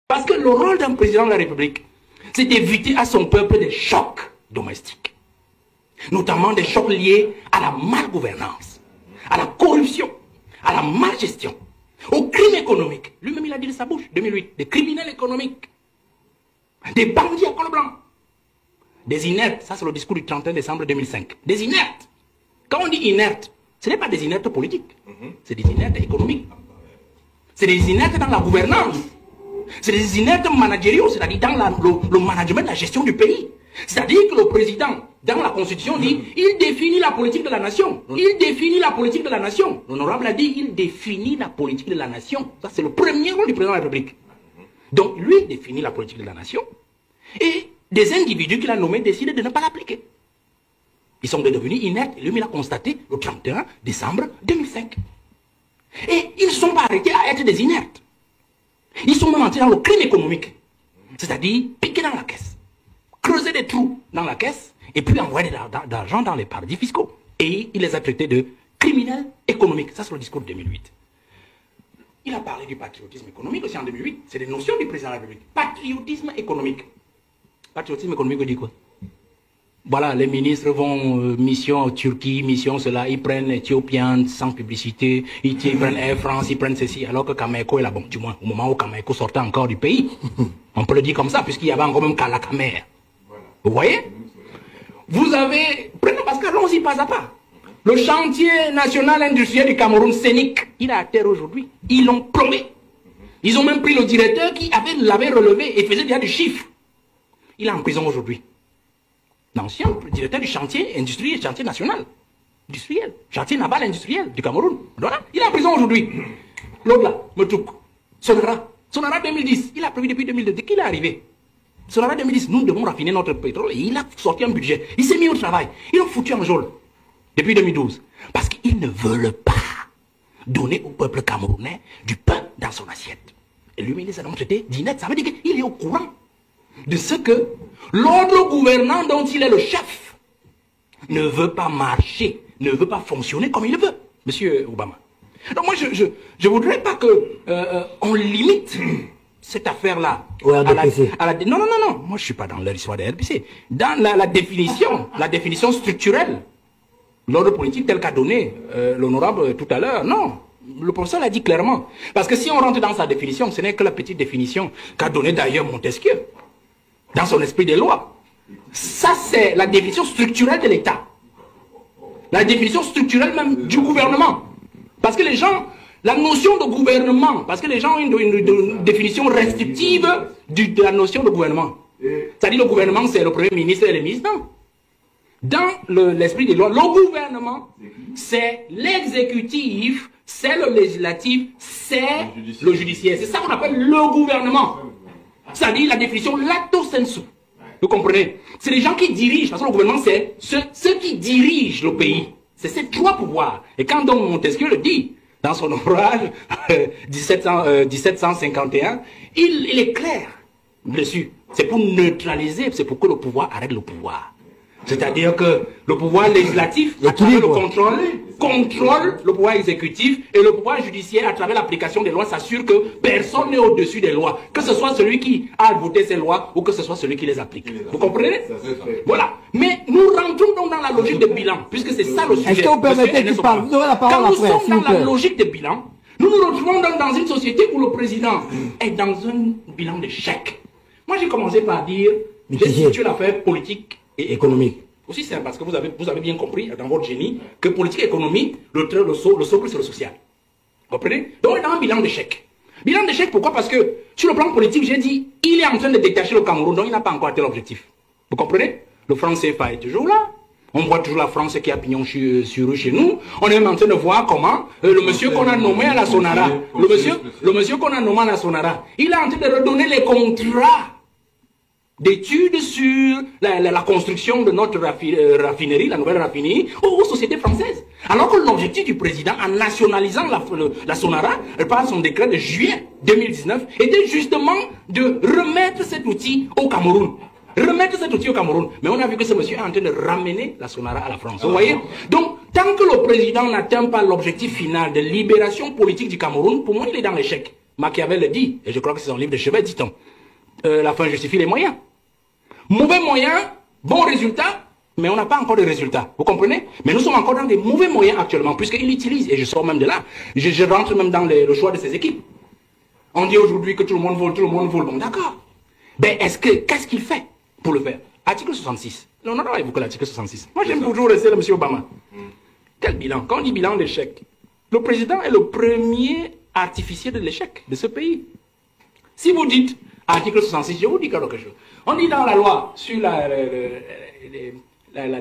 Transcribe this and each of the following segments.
Parce que le rôle d'un président de la République, c'est d'éviter à son peuple des chocs domestiques. Notamment des chocs liés à la malgouvernance, à la corruption, à la malgestion, au crime économique. Lui-même, il a dit de sa bouche, 2008, des criminels économiques, des bandits à col blanc, des inertes. Ça, c'est le discours du 31 décembre 2005. Des inertes. Quand on dit inertes, ce n'est pas des inertes politiques, c'est des inertes économiques. C'est des inertes dans la gouvernance. C'est des inertes managériaux, c'est-à-dire dans le management de la gestion du pays. C'est-à-dire que le président, dans la Constitution, dit il définit la politique de la nation. Il définit la politique de la nation. L'honorable a dit il définit la politique de la nation. Ça, c'est le premier rôle du président de la République. Donc, lui définit la politique de la nation. Et des individus qu'il a nommés décident de ne pas l'appliquer. Ils sont devenus inertes. Et lui, il a constaté le 31 décembre 2005. Et ils ne sont pas arrêtés à être des inertes. Ils sont même entrés dans le crime économique. C'est-à-dire piquer dans la caisse, creuser des trous dans la caisse et puis envoyer de l'argent dans les paradis fiscaux. Et il les a traités de criminels économiques. Ça, c'est le discours de 2008. Il a parlé du patriotisme économique aussi en 2008. C'est des notions du président de la République. Patriotisme économique. Patriotisme économique, on dit quoi? Voilà, les ministres vont mission en Turquie, mission cela, ils prennent Éthiopiens sans publicité, ils prennent Air France, ils prennent ceci, alors que Kameko est là, bon, du moins, au moment où Kameko sortait encore du pays, on peut le dire comme ça, puisqu'il y avait encore même Kalakamer. Voilà. Vous voyez? Vous avez, prenez parce qu'allons-y pas à pas. Le chantier national industriel du Cameroun, Sénic, il est à terre aujourd'hui. Ils l'ont plombé. Ils ont même pris le directeur qui l'avait relevé et faisait déjà du chiffre. Il est en prison aujourd'hui. L'ancien directeur du chantier industriel, chantier national, industriel, chantier naval industriel du Cameroun. Voilà. Il est en prison aujourd'hui. L'autre là, Metouk, Sonara 2010, il a prévu depuis 2002, dès qu'il est arrivé. Sonara 2010, nous devons raffiner notre pétrole et il a sorti un budget. Il s'est mis au travail. Ils ont foutu en geôle depuis 2012. Parce qu'ils ne veulent pas donner au peuple camerounais du pain dans son assiette. Et lui, il les a donc traités d'ineptes. Ça veut dire qu'il est au courant de ce que l'ordre gouvernant dont il est le chef ne veut pas marcher, ne veut pas fonctionner comme il le veut, Monsieur Obama. Donc moi, je ne voudrais pas qu'on limite cette affaire-là non. Moi, je ne suis pas dans l'histoire des RPC. Dans la définition structurelle, l'ordre politique tel qu'a donné l'honorable tout à l'heure, non. Le professeur l'a dit clairement. Parce que si on rentre dans sa définition, ce n'est que la petite définition qu'a donnée d'ailleurs Montesquieu dans son esprit des lois. Ça, c'est la définition structurelle de l'État. La définition structurelle même du gouvernement. Parce que les gens, la notion de gouvernement, parce que les gens ont une définition restrictive de la notion de gouvernement. C'est-à-dire le gouvernement, c'est le Premier ministre et les ministres. Non. Dans l'esprit des lois, le gouvernement, c'est l'exécutif, c'est le législatif, c'est le judiciaire. C'est ça qu'on appelle le gouvernement. C'est-à-dire la définition lato sensu. Vous comprenez? C'est les gens qui dirigent, parce que le gouvernement, c'est ceux qui dirigent le pays. C'est ces trois pouvoirs. Et quand donc Montesquieu le dit, dans son ouvrage 1751, il est clair dessus. C'est pour neutraliser, c'est pour que le pouvoir arrête le pouvoir. C'est-à-dire que le pouvoir législatif, à travers le contrôle le pouvoir exécutif, et le pouvoir judiciaire, à travers l'application des lois, s'assure que personne n'est au-dessus des lois. Que ce soit celui qui a voté ces lois, ou que ce soit celui qui les applique. Vous comprenez? Voilà. Mais nous rentrons donc dans la logique de bilan, puisque c'est ça le sujet. Est-ce que vous permettez qu'il parle? Vous aurez la parole après. Quand nous sommes dans la plaît. logique de bilan, nous nous retrouvons donc dans une société où le président est dans un bilan d'échec. Moi, j'ai commencé par dire, j'ai situé l'affaire politique et économique. Aussi simple, parce que vous avez bien compris dans votre génie que politique et économie, le socle, c'est le social. Vous comprenez? Donc, on est dans un bilan d'échec. Bilan d'échec, pourquoi? Parce que sur le plan politique, j'ai dit, il est en train de détacher le Cameroun, donc il n'a pas encore atteint l'objectif. Vous comprenez? Le franc CFA est toujours là. On voit toujours la France qui a pignon sur eux chez nous. On est même en train de voir comment le monsieur qu'on a nommé à la Sonara, le monsieur qu'on a nommé à la Sonara, il est en train de redonner les contrats d'études sur la construction de notre raffinerie, la nouvelle raffinerie, aux sociétés françaises. Alors que l'objectif du président, en nationalisant la Sonara, par son décret de juillet 2019, était justement de remettre cet outil au Cameroun. Remettre cet outil au Cameroun. Mais on a vu que ce monsieur est en train de ramener la Sonara à la France. Vous voyez? Donc, tant que le président n'atteint pas l'objectif final de libération politique du Cameroun, pour moi, il est dans l'échec. Machiavel le dit, et je crois que c'est son livre de chevet, dit-on. La fin justifie les moyens. Mauvais moyens, bon résultat, mais on n'a pas encore de résultats. Vous comprenez? Mais nous sommes encore dans des mauvais moyens actuellement, puisqu'il utilise, et je sors même de là, je rentre même dans le choix de ses équipes. On dit aujourd'hui que tout le monde vole, bon d'accord. Ben qu'est-ce qu'il fait pour le faire? Article 66. Non, non, évoqué l'article 66. Moi j'aime toujours rester le monsieur Obama. Quel bilan? Quand on dit bilan d'échec, le président est le premier artificier de l'échec de ce pays. Si vous dites article 66, je vous dis quelque chose. On dit dans la loi sur la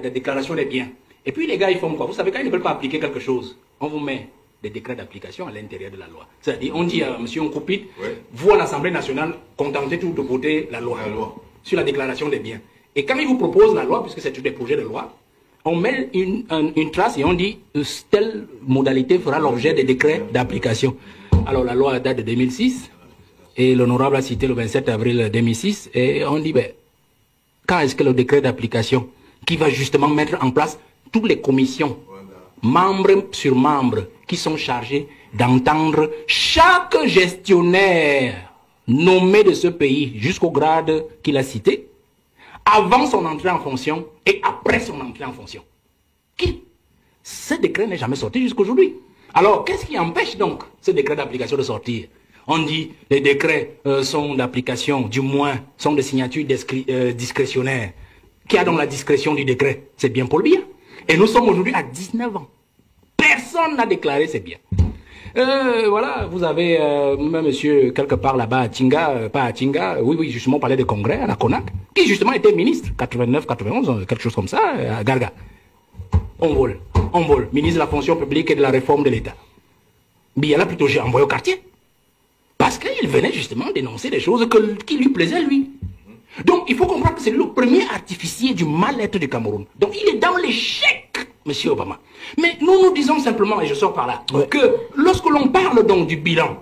déclaration des biens. Et puis les gars, ils font quoi? Vous savez, quand ils ne veulent pas appliquer quelque chose, on vous met des décrets d'application à l'intérieur de la loi. C'est-à-dire, on dit à M. Nkoupit, vous à l'Assemblée nationale, contentez-vous de voter la loi sur la déclaration des biens. Et quand ils vous proposent la loi, puisque c'est des projets de loi, on met une trace et on dit telle modalité fera l'objet des décrets d'application. Alors la loi date de 2006 et l'honorable a cité le 27 avril 2006 et on dit ben, quand est-ce que le décret d'application qui va justement mettre en place toutes les commissions, membres sur membres, qui sont chargés d'entendre chaque gestionnaire nommé de ce pays jusqu'au grade qu'il a cité, avant son entrée en fonction et après son entrée en fonction. Qui? Ce décret n'est jamais sorti jusqu'aujourd'hui. Alors, qu'est-ce qui empêche donc ce décret d'application de sortir? On dit les décrets sont d'application, du moins, sont de signature discrétionnaire. Qui a donc la discrétion du décret? C'est bien Paul Biya. Et nous sommes aujourd'hui à 19 ans. Personne n'a déclaré c'est bien. Voilà, vous avez monsieur quelque part là-bas à Tinga, pas à Tinga, oui, justement, on parlait de congrès à la CONAC, qui justement était ministre, 89, 91, quelque chose comme ça, à Garga. On vole, ministre de la fonction publique et de la réforme de l'État. Biya l'a plutôt envoyé au quartier. Parce qu'il venait justement dénoncer des choses qui lui plaisaient lui. Donc il faut comprendre que c'est le premier artificier du mal-être du Cameroun. Donc il est dans l'échec, monsieur Obama. Mais nous disons simplement, et je sors par là, que lorsque l'on parle donc du bilan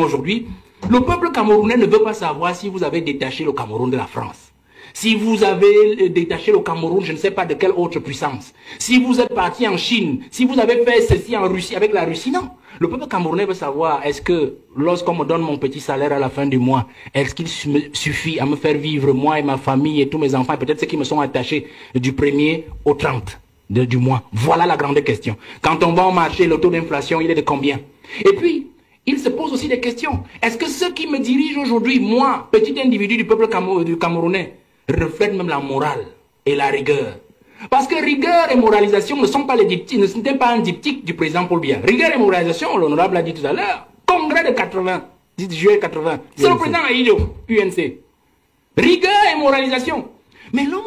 aujourd'hui, le peuple camerounais ne veut pas savoir si vous avez détaché le Cameroun de la France. Si vous avez détaché le Cameroun, je ne sais pas de quelle autre puissance. Si vous êtes parti en Chine, si vous avez fait ceci en Russie, avec la Russie, non. Le peuple camerounais veut savoir, est-ce que lorsqu'on me donne mon petit salaire à la fin du mois, est-ce qu'il suffit à me faire vivre moi et ma famille et tous mes enfants, et peut-être ceux qui me sont attachés du 1er au 30 du mois? Voilà la grande question. Quand on va au marché, le taux d'inflation, il est de combien? Et puis, il se pose aussi des questions. Est-ce que ceux qui me dirigent aujourd'hui, moi, petit individu du peuple camerounais, reflètent même la morale et la rigueur? Parce que rigueur et moralisation ne sont pas les diptyques, ne sont pas un diptyque du président Paul Biya. Rigueur et moralisation, l'honorable l'a dit tout à l'heure, congrès de 80, 10 juillet 80, c'est le président Aïdjo, UNC. Rigueur et moralisation. Mais l'homme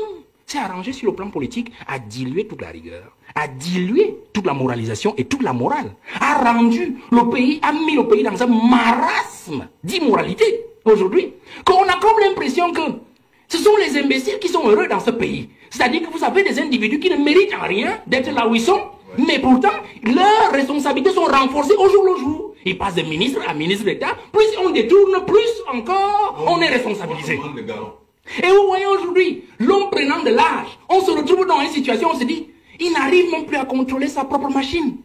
s'est arrangé sur le plan politique à diluer toute la rigueur, à diluer toute la moralisation et toute la morale, a rendu le pays, a mis le pays dans un marasme d'immoralité aujourd'hui, qu'on a comme l'impression que ce sont les imbéciles qui sont heureux dans ce pays. C'est-à-dire que vous avez des individus qui ne méritent en rien d'être là où ils sont, mais pourtant, leurs responsabilités sont renforcées au jour le jour. Ils passent de ministre à ministre d'État, plus on détourne, plus encore on est responsabilisé. Et vous voyez aujourd'hui, l'homme prenant de l'âge, on se retrouve dans une situation où on se dit, il n'arrive même plus à contrôler sa propre machine.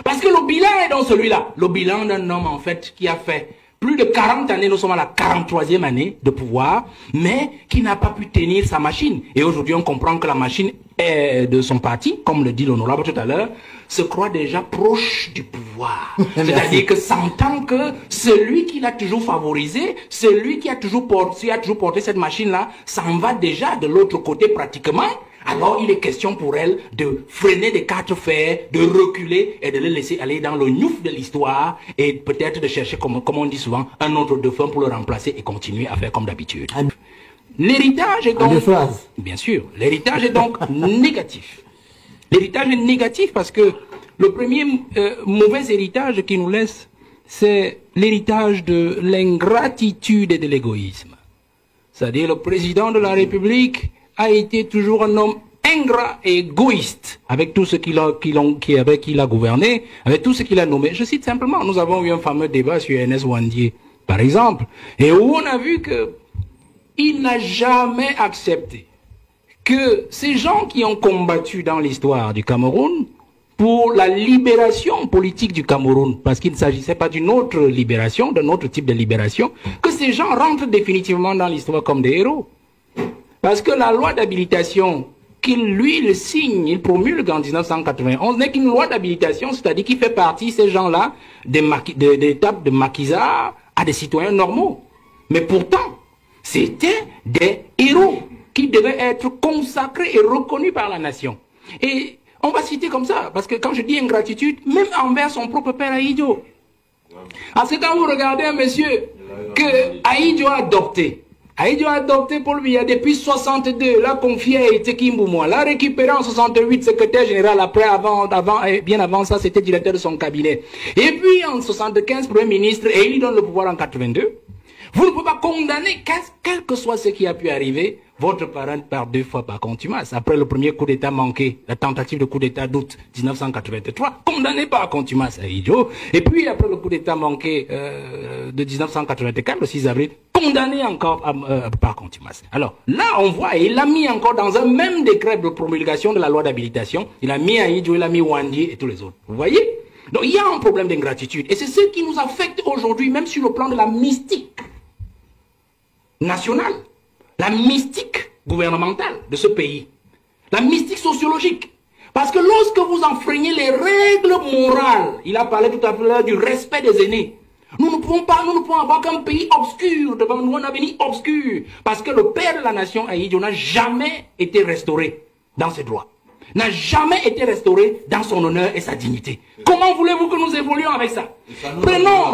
Parce que le bilan est dans celui-là. Le bilan d'un homme en fait qui a fait plus de 40 années, nous sommes à la 43e année de pouvoir, mais qui n'a pas pu tenir sa machine. Et aujourd'hui, on comprend que la machine est de son parti, comme le dit l'honorable tout à l'heure, se croit déjà proche du pouvoir. C'est-à-dire que s'entend que celui qui l'a toujours favorisé, celui qui a toujours porté cette machine-là, s'en va déjà de l'autre côté pratiquement. Alors il est question pour elle de freiner des quatre fers, de reculer et de le laisser aller dans le gnouf de l'histoire et peut-être de chercher, comme on dit souvent, un autre dauphin pour le remplacer et continuer à faire comme d'habitude. L'héritage est donc... Bien sûr, l'héritage est donc négatif. L'héritage est négatif parce que le premier mauvais héritage qu'il nous laisse, c'est l'héritage de l'ingratitude et de l'égoïsme. C'est-à-dire le président de la République a été toujours un homme ingrat et égoïste avec tout ce qu'il a gouverné, avec tout ce qu'il a nommé. Je cite simplement, nous avons eu un fameux débat sur Ernest Ouandié, par exemple, et où on a vu que il n'a jamais accepté que ces gens qui ont combattu dans l'histoire du Cameroun pour la libération politique du Cameroun, parce qu'il ne s'agissait pas d'une autre libération, d'un autre type de libération, que ces gens rentrent définitivement dans l'histoire comme des héros. Parce que la loi d'habilitation qu'il, lui, le signe, il promulgue en 1991, n'est qu'une loi d'habilitation, c'est-à-dire qu'il fait partie, ces gens-là, d'étapes de maquisards à des citoyens normaux. Mais pourtant, c'était des héros qui devaient être consacrés et reconnus par la nation. Et on va citer comme ça, parce que quand je dis ingratitude, même envers son propre père Ahidjo. Parce que quand vous regardez un monsieur que Ahidjo a adopté Paul Biya depuis 62, l'a confié à Eteki Mboumoua, l'a récupéré en 68, secrétaire général, après, bien avant ça, c'était directeur de son cabinet. Et puis en 75, premier ministre, et il lui donne le pouvoir en 82. Vous ne pouvez pas condamner, quel que soit ce qui a pu arriver, votre parent par 2 fois par contumace. Après le premier coup d'État manqué, la tentative de coup d'État d'août 1983, condamné par contumace à Ahidjo. Et puis après le coup d'État manqué de 1984, le 6 avril, condamné encore par contumace. Alors là, on voit, et il l'a mis encore dans un même décret de promulgation de la loi d'habilitation, il a mis Ahidjo, il a mis Wandi et tous les autres. Vous voyez? Donc il y a un problème d'ingratitude. Et c'est ce qui nous affecte aujourd'hui, même sur le plan de la mystique nationale, la mystique gouvernementale de ce pays, la mystique sociologique. Parce que lorsque vous enfreignez les règles morales, il a parlé tout à l'heure du respect des aînés, nous ne pouvons avoir qu'un pays obscur devant nous, un avenir obscur, parce que le père de la nation, Ahidjo, n'a jamais été restauré dans ses droits, n'a jamais été restauré dans son honneur et sa dignité. Comment voulez-vous que nous évoluions avec ça? Prenons,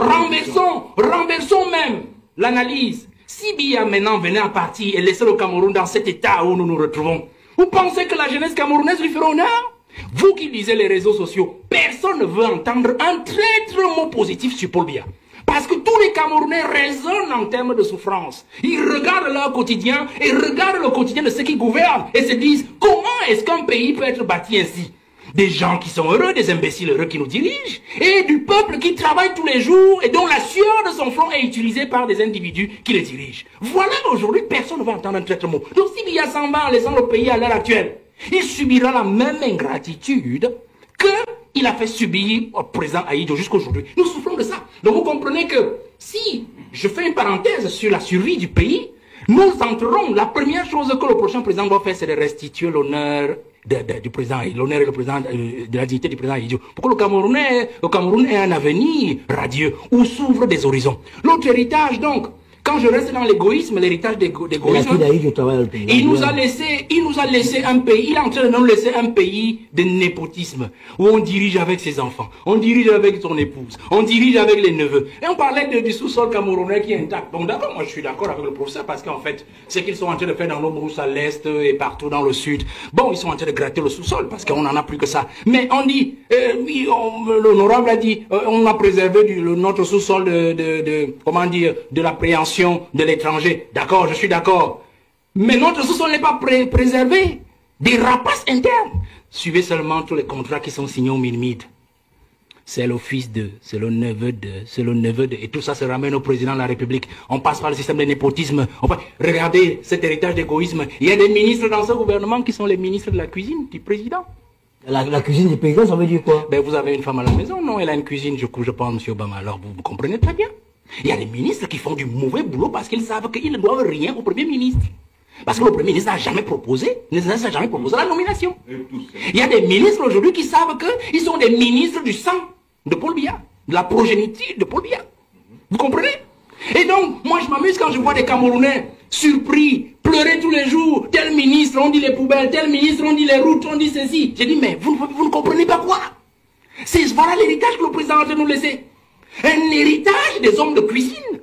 renversons même l'analyse. Si Biya maintenant venait à partir et laisser le Cameroun dans cet état où nous nous retrouvons, vous pensez que la jeunesse camerounaise lui fera honneur? Vous qui lisez les réseaux sociaux, personne ne veut entendre un traître mot positif sur Paul Biya. Parce que tous les Camerounais raisonnent en termes de souffrance. Ils regardent leur quotidien et regardent le quotidien de ceux qui gouvernent et se disent comment est-ce qu'un pays peut être bâti ainsi? Des gens qui sont heureux, des imbéciles heureux qui nous dirigent, et du peuple qui travaille tous les jours et dont la sueur de son front est utilisée par des individus qui les dirigent. Voilà, aujourd'hui, personne ne va entendre un traître mot. Donc si Biya s'en va en laissant le pays à l'heure actuelle, il subira la même ingratitude qu'il a fait subir au président Ahidjo jusqu'aujourd'hui. Nous souffrons de ça. Donc vous comprenez que si je fais une parenthèse sur la survie du pays, nous entrerons, la première chose que le prochain président doit faire, c'est de restituer l'honneur du président, l'honneur et le président, de la dignité du président Ahidjo. Pour que le Cameroun ait un avenir radieux, où s'ouvrent des horizons. L'autre héritage, donc, quand je reste dans l'égoïsme, l'héritage d'égoïsme, il nous a laissé un pays, il est en train de nous laisser un pays de népotisme, où on dirige avec ses enfants, on dirige avec son épouse, on dirige avec les neveux. Et on parlait du sous-sol camerounais qui est intact. Bon, d'accord, moi je suis d'accord avec le professeur, parce qu'en fait, ce qu'ils sont en train de faire dans nos brousses à l'est et partout dans le sud, bon, ils sont en train de gratter le sous-sol, parce qu'on n'en a plus que ça. Mais on dit, l'honorable a dit, on a préservé notre sous-sol de l'appréhension de l'étranger. D'accord, je suis d'accord. Mais notre sous-sol n'est pas préservé des rapaces internes. Suivez seulement tous les contrats qui sont signés au Minmid. C'est le fils de, c'est le neveu de, et tout ça se ramène au président de la République. On passe par le système de népotisme. Regardez cet héritage d'égoïsme. Il y a des ministres dans ce gouvernement qui sont les ministres de la cuisine du président. La cuisine du président, ça veut dire quoi? Ben, vous avez une femme à la maison, non? Elle a une cuisine, je pense, M. Obama. Alors, vous comprenez très bien. Il y a des ministres qui font du mauvais boulot parce qu'ils savent qu'ils ne doivent rien au Premier ministre. Parce que le Premier ministre n'a jamais proposé la nomination. Il y a des ministres aujourd'hui qui savent qu'ils sont des ministres du sang de Paul Biya, de la progéniture de Paul Biya. Vous comprenez? Et donc, moi je m'amuse quand je vois des Camerounais surpris, pleurer tous les jours. Tel ministre, on dit les poubelles, tel ministre, on dit les routes, on dit ceci. J'ai dit, mais vous ne comprenez pas quoi? Voilà l'héritage que le président a de nous laisser. Un héritage des hommes de cuisine.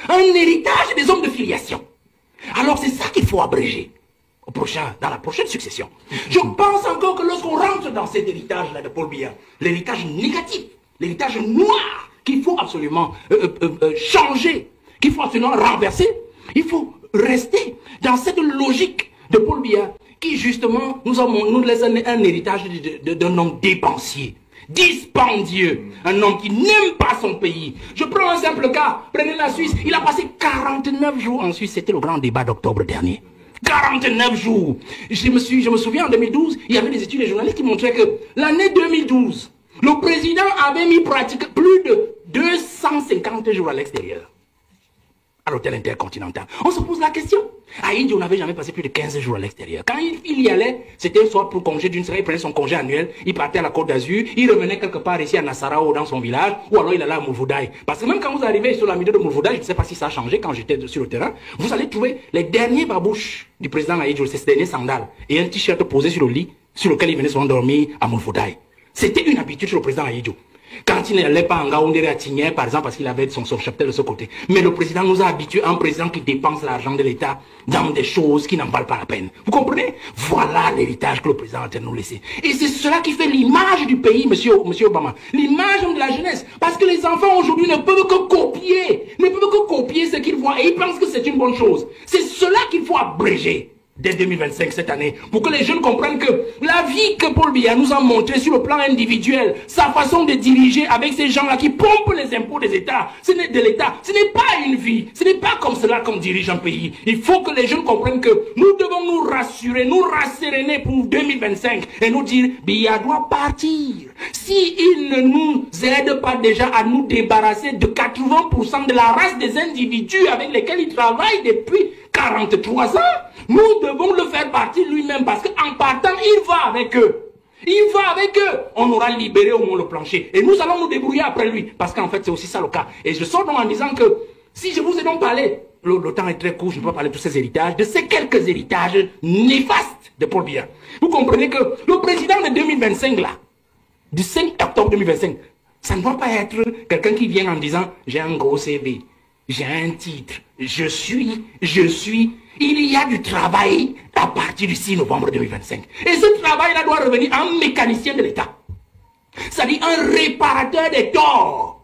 Un héritage des hommes de filiation. Alors c'est ça qu'il faut abréger dans la prochaine succession. Je pense encore que lorsqu'on rentre dans cet héritage-là de Paul Biya, l'héritage négatif, l'héritage noir, qu'il faut absolument changer, qu'il faut absolument renverser, il faut rester dans cette logique de Paul Biya qui justement nous laisse un héritage d'un homme dépensier. Dispendieux, un homme qui n'aime pas son pays. Je prends un simple cas, prenez la Suisse, il a passé 49 jours en Suisse, c'était le grand débat d'octobre dernier. 49 jours. Je me souviens en 2012, il y avait des études des journalistes qui montraient que l'année 2012, le président avait mis pratiquement plus de 250 jours à l'extérieur. À l'hôtel intercontinental. On se pose la question. À Indy, on n'avait jamais passé plus de 15 jours à l'extérieur. Quand il y allait, c'était soit pour congé d'une semaine, il prenait son congé annuel, il partait à la Côte d'Azur, il revenait quelque part ici à Nassarao dans son village, ou alors il allait à Moulvoudaï. Parce que même quand vous arrivez sur la milieu de Moulvoudaï, je ne sais pas si ça a changé quand j'étais sur le terrain, vous allez trouver les derniers babouches du président Aïdjo, ces derniers sandales, et un t-shirt posé sur le lit, sur lequel il venait souvent dormir à Moulvoudaï. C'était une habitude sur le président Aïdjo. Quand il n'allait pas en Gaoundéré à Tigné, par exemple, parce qu'il avait son cheptel de ce côté. Mais le président nous a habitués à un président qui dépense l'argent de l'État dans des choses qui n'en valent pas la peine. Vous comprenez? Voilà l'héritage que le président a de nous laisser. Et c'est cela qui fait l'image du pays, monsieur Obama. L'image de la jeunesse. Parce que les enfants aujourd'hui ne peuvent que copier ce qu'ils voient. Et ils pensent que c'est une bonne chose. C'est cela qu'il faut abréger dès 2025, cette année, pour que les jeunes comprennent que la vie que Paul Biya nous a montré sur le plan individuel, sa façon de diriger avec ces gens-là qui pompent les impôts des États, ce n'est pas une vie, ce n'est pas comme cela qu'on dirige un pays. Il faut que les jeunes comprennent que nous devons nous rassurer, nous rasséréner pour 2025 et nous dire, Biya doit partir. S'il ne nous aide pas déjà à nous débarrasser de 80% de la race des individus avec lesquels il travaille depuis 43 ans, nous devons le faire partir lui-même parce qu'en partant, il va avec eux. Il va avec eux. On aura libéré au moins le plancher. Et nous allons nous débrouiller après lui. Parce qu'en fait, c'est aussi ça le cas. Et je sors donc en disant que si je vous ai donc parlé, le temps est très court, je ne peux pas parler de tous ces héritages, de ces quelques héritages néfastes de Paul Biya. Vous comprenez que le président de 2025 là, du 5 octobre 2025, ça ne doit pas être quelqu'un qui vient en disant « j'ai un gros CV, j'ai un titre, je suis, il y a du travail à partir du 6 novembre 2025. Et ce travail-là doit revenir à un mécanicien de l'État. C'est-à-dire un réparateur des torts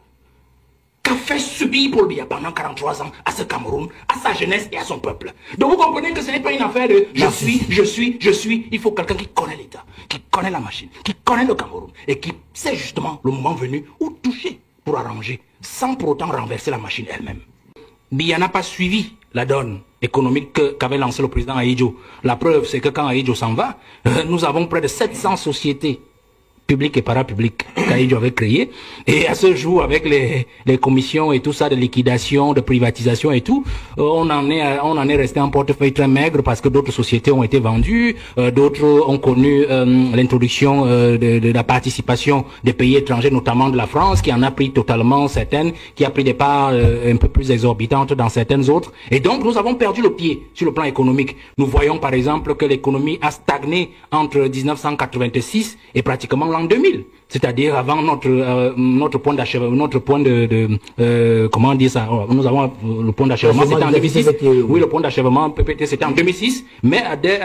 qu'a fait subir Paul Biya pendant 43 ans à ce Cameroun, à sa jeunesse et à son peuple. Donc vous comprenez que ce n'est pas une affaire de je suis. Il faut quelqu'un qui connaît l'État, qui connaît la machine, qui connaît le Cameroun et qui sait justement le moment venu où toucher pour arranger, sans pour autant renverser la machine elle-même. Biya n'a pas suivi la donne économique qu'avait lancé le président Aïdjo. La preuve, c'est que quand Aïdjo s'en va, nous avons près de 700 sociétés publiques et parapubliques qu'Aïdjo avait créées. Et à ce jour, avec les commissions et tout ça de liquidation, de privatisation et tout, on en est resté en portefeuille très maigre parce que d'autres sociétés ont été vendues, d'autres ont connu l'introduction de la participation des pays étrangers, notamment de la France, qui en a pris totalement certaines, qui a pris des parts un peu plus exorbitantes dans certaines autres. Et donc, nous avons perdu le pied sur le plan économique. Nous voyons par exemple que l'économie a stagné entre 1986 et pratiquement l'an 2000. C'est-à-dire avant notre point d'achèvement, notre point comment dire ça, nous avons le point d'achèvement, c'était en 2006. Oui, le point d'achèvement PPT c'était en 2006, mais dès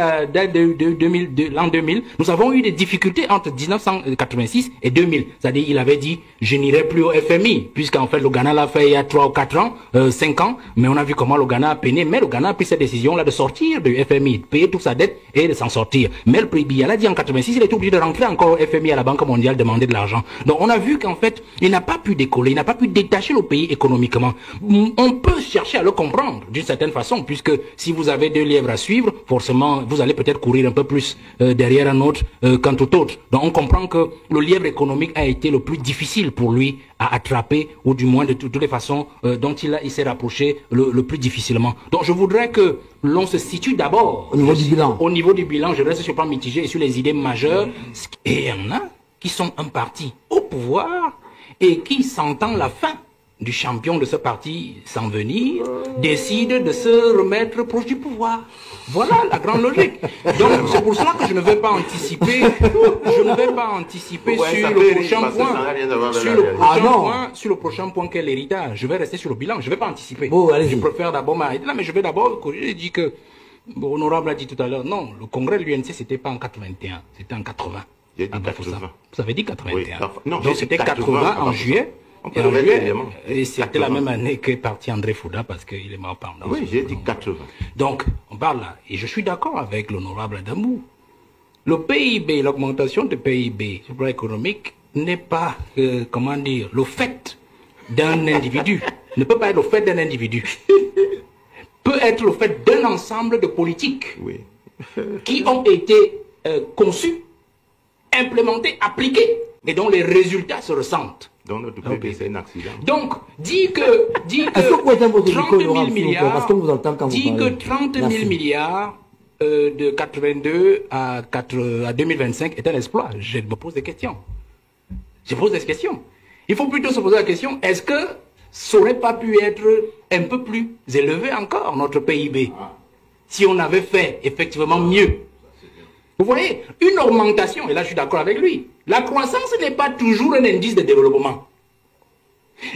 l'an 2000, nous avons eu des difficultés entre 1986 et 2000. C'est-à-dire, il avait dit, je n'irai plus au FMI, puisqu'en fait, le Ghana l'a fait il y a 3 ou 4 ans, 5 ans, mais on a vu comment le Ghana a peiné, mais le Ghana a pris cette décision-là de sortir du FMI, de payer toute sa dette et de s'en sortir. Mais le pays Biya l'a dit en 86, il est obligé de rentrer encore au FMI à la Banque mondiale, demander de l'argent. Donc on a vu qu'en fait, il n'a pas pu décoller, il n'a pas pu détacher le pays économiquement. On peut chercher à le comprendre d'une certaine façon, puisque si vous avez 2 lièvres à suivre, forcément, vous allez peut-être courir un peu plus derrière un autre qu'un tout autre. Donc on comprend que le lièvre économique a été le plus difficile pour lui à attraper, ou du moins de toutes les façons dont il s'est rapproché le plus difficilement. Donc je voudrais que l'on se situe d'abord au niveau du bilan. Au niveau du bilan, je reste sur le plan mitigé et sur les idées majeures. Et il y en a qui sont un parti au pouvoir et qui, sentant la fin du champion de ce parti s'en venir, décident de se remettre proche du pouvoir. Voilà la grande logique. Donc c'est pour cela que je ne vais pas anticiper, sur le prochain point qu'est l'héritage. Je vais rester sur le bilan, je ne vais pas anticiper. Bon, je préfère d'abord m'arrêter là, mais je vais d'abord corriger. J'ai dit que, Honorable a dit tout à l'heure, non, le congrès de l'UNC c'était pas en 81, c'était en 80. J'ai dit 80. Vous avez dit 81. Oui, non, donc c'était 80 en juillet. Et c'était la même année qu'est parti André Fouda parce qu'il est mort pendant. Oui, j'ai dit 80. Donc, on parle là. Et je suis d'accord avec l'honorable Adamou. Le PIB, l'augmentation du PIB sur le plan économique n'est pas, comment dire, le fait d'un individu. Ne peut pas être le fait d'un individu. peut être le fait d'un ensemble de politiques qui ont été conçues, implémentées, appliquées, et dont les résultats se ressentent. Dans notre pays, c'est un accident. Donc, dit que 30 000 milliards, parce qu'on vous entend quand dit vous que parlez. 30 000 milliards de 82 à 2025 est un exploit. Je me pose des questions. Je pose des questions. Il faut plutôt se poser la question, est-ce que ça n'aurait pas pu être un peu plus élevé encore, notre PIB, si on avait fait effectivement mieux? Vous voyez, une augmentation, et là je suis d'accord avec lui, la croissance n'est pas toujours un indice de développement.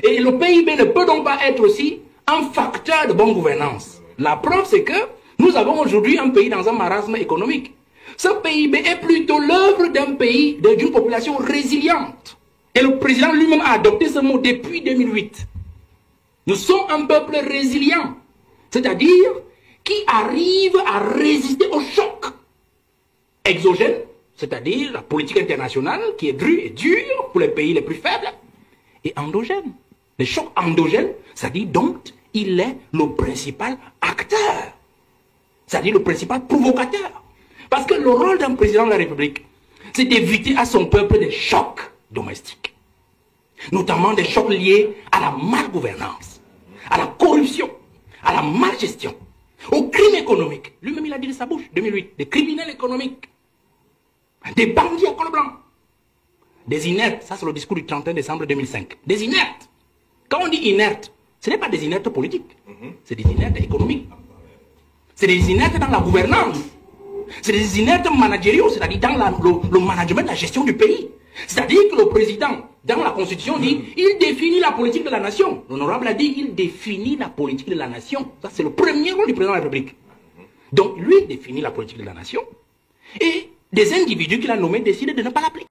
Et le PIB ne peut donc pas être aussi un facteur de bonne gouvernance. La preuve, c'est que nous avons aujourd'hui un pays dans un marasme économique. Ce PIB est plutôt l'œuvre d'un pays, d'une population résiliente. Et le président lui-même a adopté ce mot depuis 2008. Nous sommes un peuple résilient, c'est-à-dire qui arrive à résister aux chocs exogènes, c'est-à-dire la politique internationale qui est dure pour les pays les plus faibles, et endogènes. Les chocs endogènes, c'est-à-dire dont il est le principal acteur, c'est-à-dire le principal provocateur. Parce que le rôle d'un président de la République, c'est d'éviter à son peuple des chocs domestiques, notamment des chocs liés à la malgouvernance, à la corruption, à la malgestion, au crime économique. Lui-même, il a dit de sa bouche, 2008, des criminels économiques, des bandits à col blanc, des inertes. Ça, c'est le discours du 31 décembre 2005. Des inertes. Quand on dit inertes, ce n'est pas des inertes politiques, c'est des inertes économiques. C'est des inertes dans la gouvernance. C'est des inertes managériaux, c'est-à-dire dans le management, la gestion du pays. C'est-à-dire que le président, dans la Constitution, dit il définit la politique de la nation. L'honorable a dit il définit la politique de la nation. Ça, c'est le premier rôle du président de la République. Donc, lui définit la politique de la nation. Et des individus qu'il a nommés décident de ne pas l'appliquer.